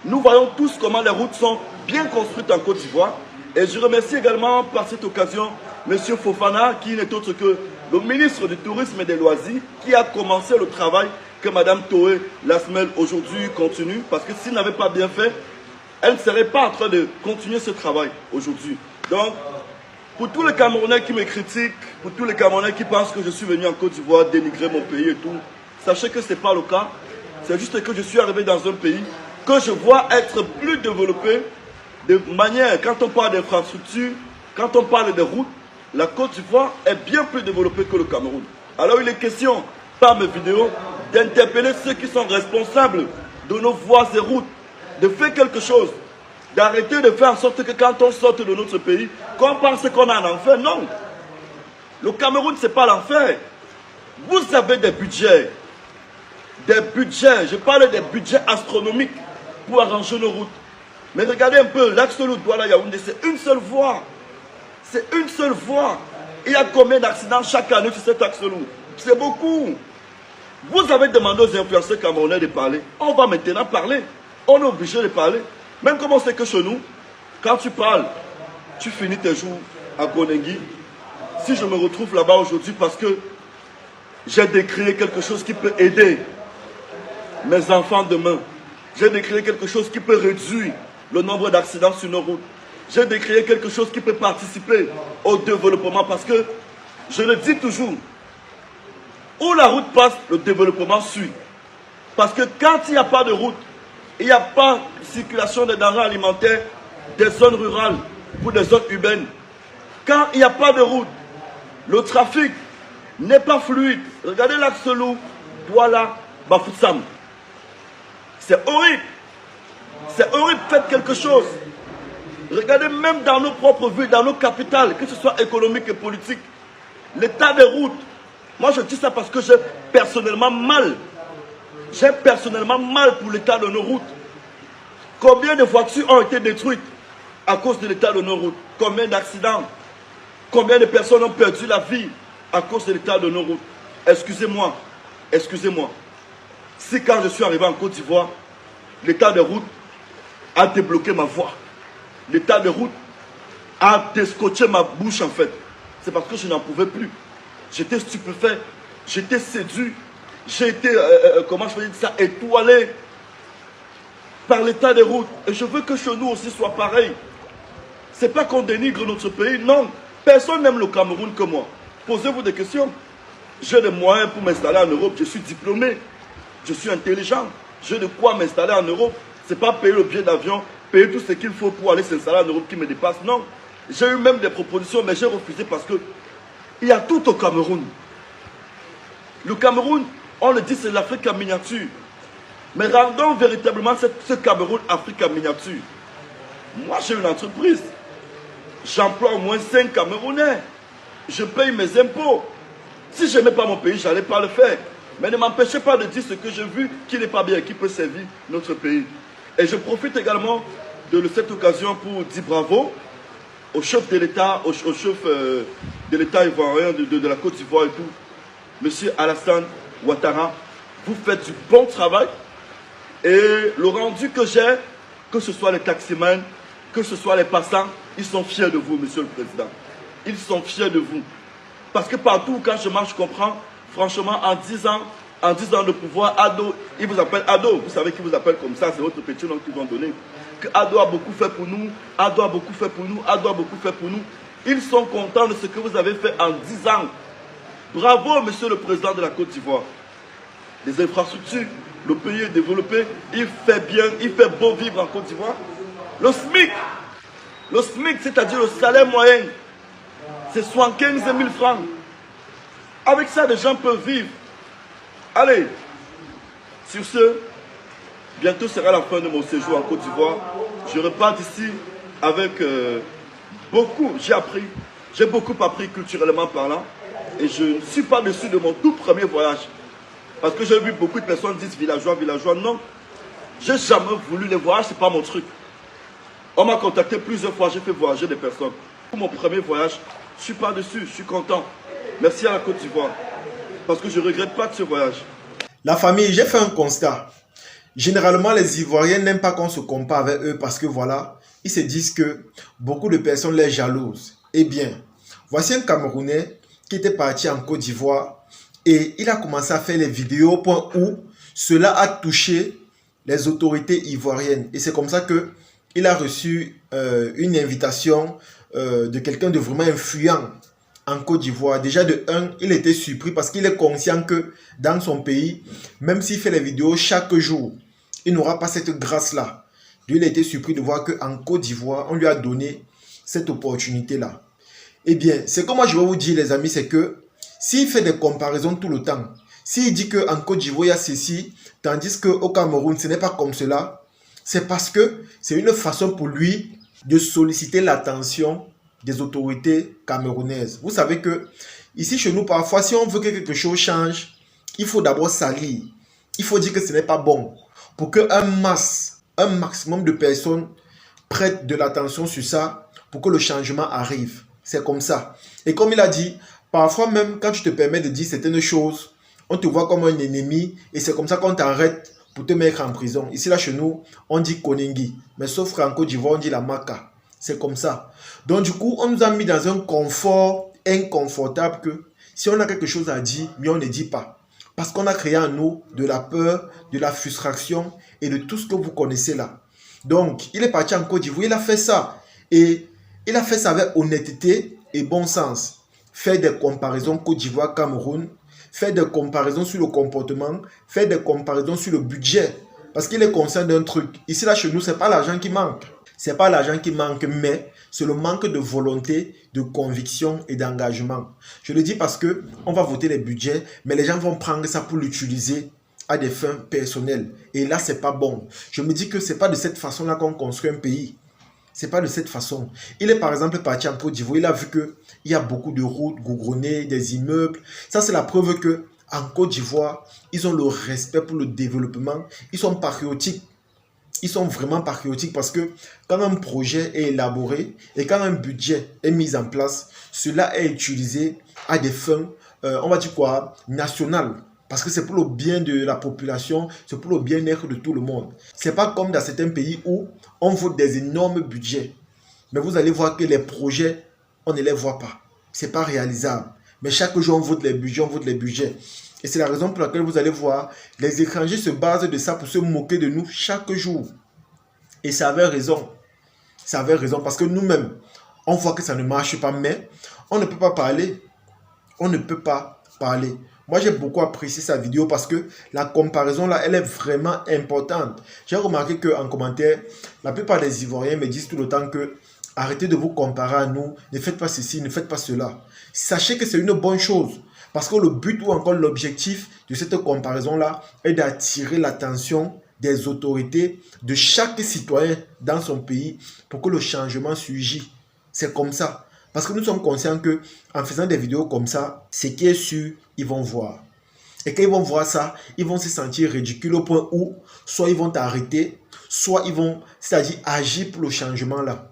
Nous voyons tous comment les routes sont bien construites en Côte d'Ivoire. Et je remercie également par cette occasion M. Fofana, qui n'est autre que le ministre du Tourisme et des Loisirs, qui a commencé le travail que Mme Toé Lasmel aujourd'hui continue. Parce que s'il n'avait pas bien fait, elle ne serait pas en train de continuer ce travail aujourd'hui. Donc, pour tous les Camerounais qui me critiquent, pour tous les Camerounais qui pensent que je suis venu en Côte d'Ivoire dénigrer mon pays et tout, sachez que ce n'est pas le cas. C'est juste que je suis arrivé dans un pays que je vois être plus développé de manière, quand on parle d'infrastructures, quand on parle de routes, la Côte d'Ivoire est bien plus développée que le Cameroun. Alors il est question, par mes vidéos, d'interpeller ceux qui sont responsables de nos voies et routes, de faire quelque chose, d'arrêter de faire en sorte que quand on sort de notre pays, qu'on pense qu'on a un enfer. Non. Le Cameroun, ce n'est pas l'enfer. Vous avez des budgets. Des budgets. Je parle des budgets astronomiques pour arranger nos routes. Mais regardez un peu, l'axe Douala-Yaoundé, c'est une seule voie. C'est une seule voie. Il y a combien d'accidents chaque année sur cet axe-là? C'est beaucoup. Vous avez demandé aux influenceurs camerounais de parler. On va maintenant parler. On est obligé de parler. Même comme on sait que chez nous, quand tu parles, tu finis tes jours à Gonengui. Si je me retrouve là-bas aujourd'hui parce que j'ai décréé quelque chose qui peut aider mes enfants demain, j'ai décréé quelque chose qui peut réduire le nombre d'accidents sur nos routes, j'ai décréé quelque chose qui peut participer au développement parce que, je le dis toujours, où la route passe, le développement suit. Parce que quand il n'y a pas de route, il n'y a pas de circulation des denrées alimentaires des zones rurales ou des zones urbaines. Quand il n'y a pas de route, le trafic n'est pas fluide. Regardez l'axe Lou, Douala, Bafoussam. C'est horrible. C'est horrible, faites quelque chose. Regardez même dans nos propres villes, dans nos capitales, que ce soit économique et politique, l'état des routes. Moi je dis ça parce que j'ai personnellement mal. J'ai personnellement mal pour l'état de nos routes. Combien de voitures ont été détruites à cause de l'état de nos routes? Combien d'accidents? Combien de personnes ont perdu la vie à cause de l'état de nos routes? Excusez-moi, excusez-moi. Si quand je suis arrivé en Côte d'Ivoire, l'état de route a débloqué ma voix. L'état de route a descotché ma bouche en fait. C'est parce que je n'en pouvais plus. J'étais stupéfait, j'étais séduit. J'ai été, comment je peux dire ça, étoilé par l'état des routes. Et je veux que chez nous aussi soit pareil. C'est pas qu'on dénigre notre pays, non. Personne n'aime le Cameroun que moi. Posez-vous des questions. J'ai des moyens pour m'installer en Europe. Je suis diplômé. Je suis intelligent. J'ai de quoi m'installer en Europe. C'est pas payer le billet d'avion, payer tout ce qu'il faut pour aller s'installer en Europe qui me dépasse. Non. J'ai eu même des propositions, mais j'ai refusé parce que il y a tout au Cameroun. Le Cameroun, on le dit, c'est l'Afrique en miniature. Mais rendons véritablement ce Cameroun Afrique en miniature. Moi, j'ai une entreprise. J'emploie au moins 5 Camerounais. Je paye mes impôts. Si je n'aimais pas mon pays, je n'allais pas le faire. Mais ne m'empêchez pas de dire ce que j'ai vu qui n'est pas bien, qui peut servir notre pays. Et je profite également de cette occasion pour dire bravo au chef de l'État, au chef de l'État ivoirien de la Côte d'Ivoire et tout, Monsieur Alassane Ouattara. Vous faites du bon travail. Et le rendu que j'ai, que ce soit les taximans, que ce soit les passants, ils sont fiers de vous, Monsieur le Président. Ils sont fiers de vous. Parce que partout, quand je marche, je comprends, franchement, en 10 ans de pouvoir, Ado, il vous appelle Ado. Vous savez qu'il vous appelle comme ça, c'est votre petit nom qu'ils vont donner. Que Ado a beaucoup fait pour nous, Ado a beaucoup fait pour nous, Ado a beaucoup fait pour nous. Ils sont contents de ce que vous avez fait en 10 ans. Bravo, Monsieur le Président de la Côte d'Ivoire. Les infrastructures, le pays est développé, il fait bien, il fait beau vivre en Côte d'Ivoire. Le SMIC, c'est-à-dire le salaire moyen, c'est 75 000 francs. Avec ça, les gens peuvent vivre. Allez, sur ce, bientôt sera la fin de mon séjour en Côte d'Ivoire. Je repars d'ici avec beaucoup, j'ai beaucoup appris culturellement parlant. Et je ne suis pas déçu de mon tout premier voyage. Parce que j'ai vu beaucoup de personnes dire villageois, villageois. Non, j'ai jamais voulu les voyages, ce n'est pas mon truc. On m'a contacté plusieurs fois, j'ai fait voyager des personnes. Pour mon premier voyage, je ne suis pas dessus, je suis content. Merci à la Côte d'Ivoire. Parce que je ne regrette pas de ce voyage. La famille, j'ai fait un constat. Généralement, les Ivoiriens n'aiment pas qu'on se compare avec eux parce que voilà, ils se disent que beaucoup de personnes les jalousent. Eh bien, voici un Camerounais qui était parti en Côte d'Ivoire et il a commencé à faire les vidéos au point où cela a touché les autorités ivoiriennes. Et c'est comme ça que il a reçu une invitation de quelqu'un de vraiment influent en Côte d'Ivoire. Déjà de un, il était surpris parce qu'il est conscient que dans son pays, même s'il fait les vidéos chaque jour, il n'aura pas cette grâce-là. Lui, il a été surpris de voir qu'en Côte d'Ivoire, on lui a donné cette opportunité-là. Eh bien, ce que moi je vais vous dire, les amis, c'est que s'il fait des comparaisons tout le temps, s'il dit qu'en Côte d'Ivoire, il y a ceci, tandis qu'au Cameroun, ce n'est pas comme cela, c'est parce que c'est une façon pour lui de solliciter l'attention des autorités camerounaises. Vous savez que ici chez nous, parfois, si on veut que quelque chose change, il faut d'abord salir. Il faut dire que ce n'est pas bon. Pour qu'un maximum de personnes prêtent de l'attention sur ça, pour que le changement arrive. C'est comme ça. Et comme il a dit, parfois même quand tu te permets de dire certaines choses, on te voit comme un ennemi et c'est comme ça qu'on t'arrête pour te mettre en prison. Ici, là, chez nous, on dit Konengi. Mais sauf qu'en Côte d'Ivoire, on dit la Maka. C'est comme ça. Donc, du coup, on nous a mis dans un confort inconfortable que si on a quelque chose à dire, mais on ne dit pas. Parce qu'on a créé en nous de la peur, de la frustration et de tout ce que vous connaissez là. Donc, il est parti en Côte d'Ivoire, il a fait ça. Et il a fait ça avec honnêteté et bon sens. Faire des comparaisons Côte d'Ivoire-Cameroun, faire des comparaisons sur le comportement, faire des comparaisons sur le budget. Parce qu'il est conscient d'un truc. Ici, là, chez nous, ce n'est pas l'argent qui manque. Ce n'est pas l'argent qui manque, mais c'est le manque de volonté, de conviction et d'engagement. Je le dis parce qu'on va voter les budgets, mais les gens vont prendre ça pour l'utiliser à des fins personnelles. Et là, ce n'est pas bon. Je me dis que ce n'est pas de cette façon-là qu'on construit un pays. Ce n'est pas de cette façon. Il est par exemple parti en Côte d'Ivoire, il a vu qu'il y a beaucoup de routes goudronnées, des immeubles. Ça, c'est la preuve qu'en Côte d'Ivoire, ils ont le respect pour le développement. Ils sont patriotiques. Ils sont vraiment patriotiques parce que quand un projet est élaboré et quand un budget est mis en place, cela est utilisé à des fins, on va dire quoi, nationales. Parce que c'est pour le bien de la population, c'est pour le bien-être de tout le monde. Ce n'est pas comme dans certains pays où on vote des énormes budgets. Mais vous allez voir que les projets, on ne les voit pas. Ce n'est pas réalisable. Mais chaque jour, on vote les budgets, on vote les budgets. Et c'est la raison pour laquelle vous allez voir, les étrangers se basent de ça pour se moquer de nous chaque jour. Et ça avait raison. Ça avait raison parce que nous-mêmes, on voit que ça ne marche pas, mais on ne peut pas parler. On ne peut pas parler. Moi, j'ai beaucoup apprécié sa vidéo parce que la comparaison là, elle est vraiment importante. J'ai remarqué qu'en commentaire, la plupart des Ivoiriens me disent tout le temps que arrêtez de vous comparer à nous, ne faites pas ceci, ne faites pas cela. Sachez que c'est une bonne chose parce que le but ou encore l'objectif de cette comparaison là est d'attirer l'attention des autorités, de chaque citoyen dans son pays pour que le changement surgisse. C'est comme ça. Parce que nous sommes conscients qu'en faisant des vidéos comme ça, ce qui est sûr, ils vont voir. Et quand ils vont voir ça, ils vont se sentir ridicules au point où soit ils vont t'arrêter, soit ils vont, c'est-à-dire agir pour le changement là.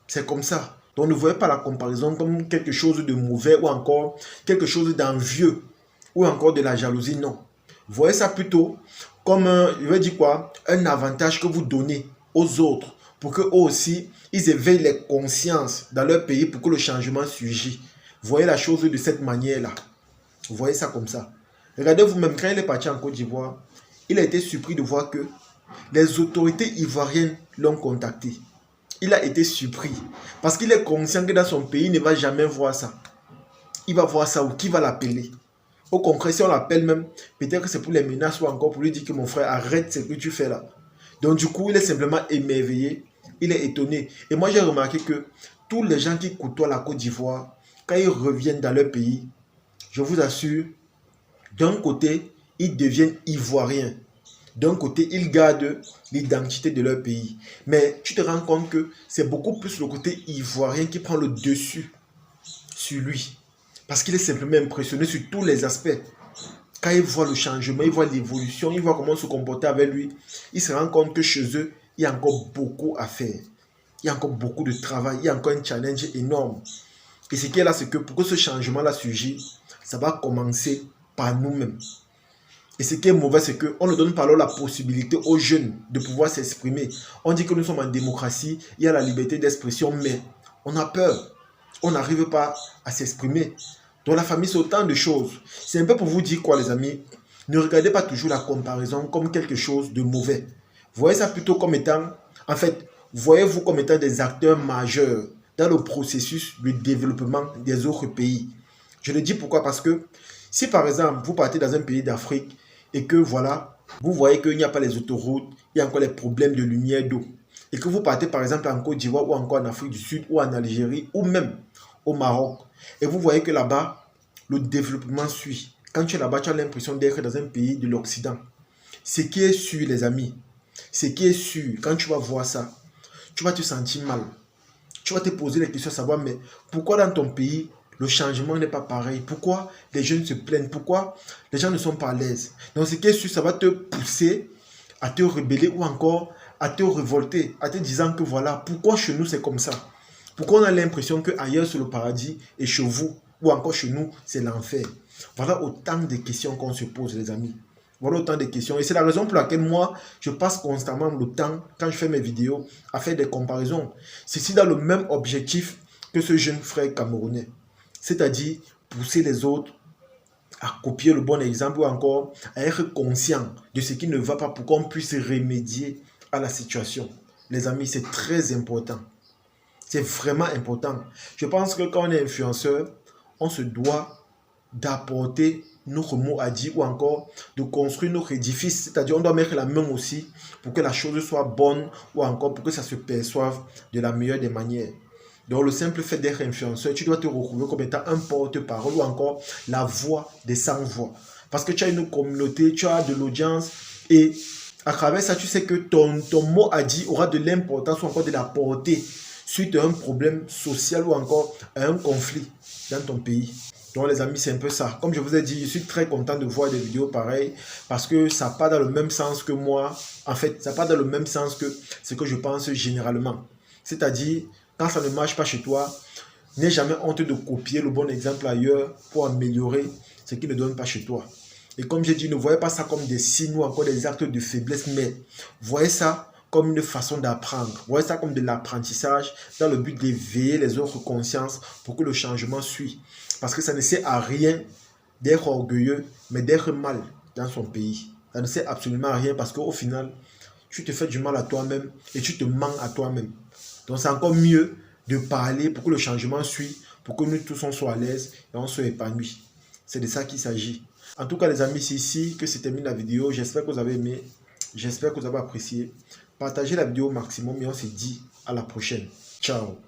C'est comme ça. Donc ne voyez pas la comparaison comme quelque chose de mauvais ou encore quelque chose d'envieux ou encore de la jalousie, non. Voyez ça plutôt comme, je vais dire quoi, un avantage que vous donnez aux autres pour qu'eux aussi, ils éveillent les consciences dans leur pays pour que le changement surgisse. Voyez la chose de cette manière-là. Vous voyez ça comme ça. Regardez vous-même, quand il est parti en Côte d'Ivoire, il a été surpris de voir que les autorités ivoiriennes l'ont contacté. Il a été surpris parce qu'il est conscient que dans son pays, il ne va jamais voir ça. Il va voir ça ou qui va l'appeler. Au concret, si on l'appelle même, peut-être que c'est pour les menaces ou encore pour lui dire que mon frère, arrête ce que tu fais là. Donc du coup, il est simplement émerveillé, il est étonné. Et moi, j'ai remarqué que tous les gens qui côtoient la Côte d'Ivoire, quand ils reviennent dans leur pays, je vous assure, d'un côté, ils deviennent ivoiriens. D'un côté, ils gardent l'identité de leur pays. Mais tu te rends compte que c'est beaucoup plus le côté ivoirien qui prend le dessus sur lui. Parce qu'il est simplement impressionné sur tous les aspects. Quand il voit le changement, il voit l'évolution, il voit comment se comporter avec lui, il se rend compte que chez eux, il y a encore beaucoup à faire. Il y a encore beaucoup de travail, il y a encore un challenge énorme. Et ce qui est là, c'est que pour que ce changement-là surgisse, ça va commencer par nous-mêmes. Et ce qui est mauvais, c'est qu'on ne donne pas alors la possibilité aux jeunes de pouvoir s'exprimer. On dit que nous sommes en démocratie, il y a la liberté d'expression, mais on a peur. On n'arrive pas à s'exprimer. Dans la famille, c'est autant de choses. C'est un peu pour vous dire quoi, les amis. Ne regardez pas toujours la comparaison comme quelque chose de mauvais. Voyez ça plutôt comme étant, en fait, voyez-vous comme étant des acteurs majeurs dans le processus de développement des autres pays. Je le dis pourquoi? Parce que si par exemple, vous partez dans un pays d'Afrique et que voilà, vous voyez qu'il n'y a pas les autoroutes, il y a encore les problèmes de lumière, d'eau, et que vous partez par exemple en Côte d'Ivoire ou encore en Afrique du Sud ou en Algérie ou même au Maroc, et vous voyez que là-bas, le développement suit. Quand tu es là-bas, tu as l'impression d'être dans un pays de l'Occident. Ce qui est sûr, les amis, ce qui est sûr, quand tu vas voir ça, tu vas te sentir mal. Tu vas te poser les questions à savoir, mais pourquoi dans ton pays, le changement n'est pas pareil? Pourquoi les jeunes se plaignent? Pourquoi les gens ne sont pas à l'aise? Donc, ce qui est sûr, ça va te pousser à te rebeller ou encore à te révolter, à te disant que voilà, pourquoi chez nous c'est comme ça? Pourquoi on a l'impression qu'ailleurs c'est le paradis et chez vous, ou encore chez nous, c'est l'enfer? Voilà autant de questions qu'on se pose, les amis. Voilà autant de questions. Et c'est la raison pour laquelle moi, je passe constamment le temps, quand je fais mes vidéos, à faire des comparaisons. C'est dans le même objectif que ce jeune frère camerounais. C'est-à-dire pousser les autres à copier le bon exemple ou encore à être conscient de ce qui ne va pas pour qu'on puisse remédier à la situation. Les amis, c'est très important. C'est vraiment important. Je pense que quand on est influenceur, on se doit d'apporter notre mot à dire ou encore de construire notre édifice. C'est-à-dire on doit mettre la main aussi pour que la chose soit bonne ou encore pour que ça se perçoive de la meilleure des manières. Donc le simple fait d'être influenceur, tu dois te retrouver comme étant un porte-parole ou encore la voix des sans-voix. Parce que tu as une communauté, tu as de l'audience et à travers ça, tu sais que ton mot à dire aura de l'importance ou encore de la portée suite à un problème social ou encore à un conflit dans ton pays. Donc les amis, c'est un peu ça. Comme je vous ai dit, je suis très content de voir des vidéos pareilles parce que ça part dans le même sens que moi. En fait, ça part dans le même sens que ce que je pense généralement. C'est-à-dire, quand ça ne marche pas chez toi, n'aie jamais honte de copier le bon exemple ailleurs pour améliorer ce qui ne donne pas chez toi. Et comme j'ai dit, ne voyez pas ça comme des signes ou encore des actes de faiblesse, mais voyez ça comme une façon d'apprendre. Voyez ça comme de l'apprentissage dans le but d'éveiller les autres consciences pour que le changement suive. Parce que ça ne sert à rien d'être orgueilleux, mais d'être mal dans son pays. Ça ne sert absolument à rien parce qu'au final, tu te fais du mal à toi-même et tu te mens à toi-même. Donc c'est encore mieux de parler pour que le changement suive, pour que nous tous on soit à l'aise et on soit épanouis. C'est de ça qu'il s'agit. En tout cas les amis, c'est ici que se termine la vidéo. J'espère que vous avez aimé. J'espère que vous avez apprécié. Partagez la vidéo au maximum et on se dit à la prochaine. Ciao.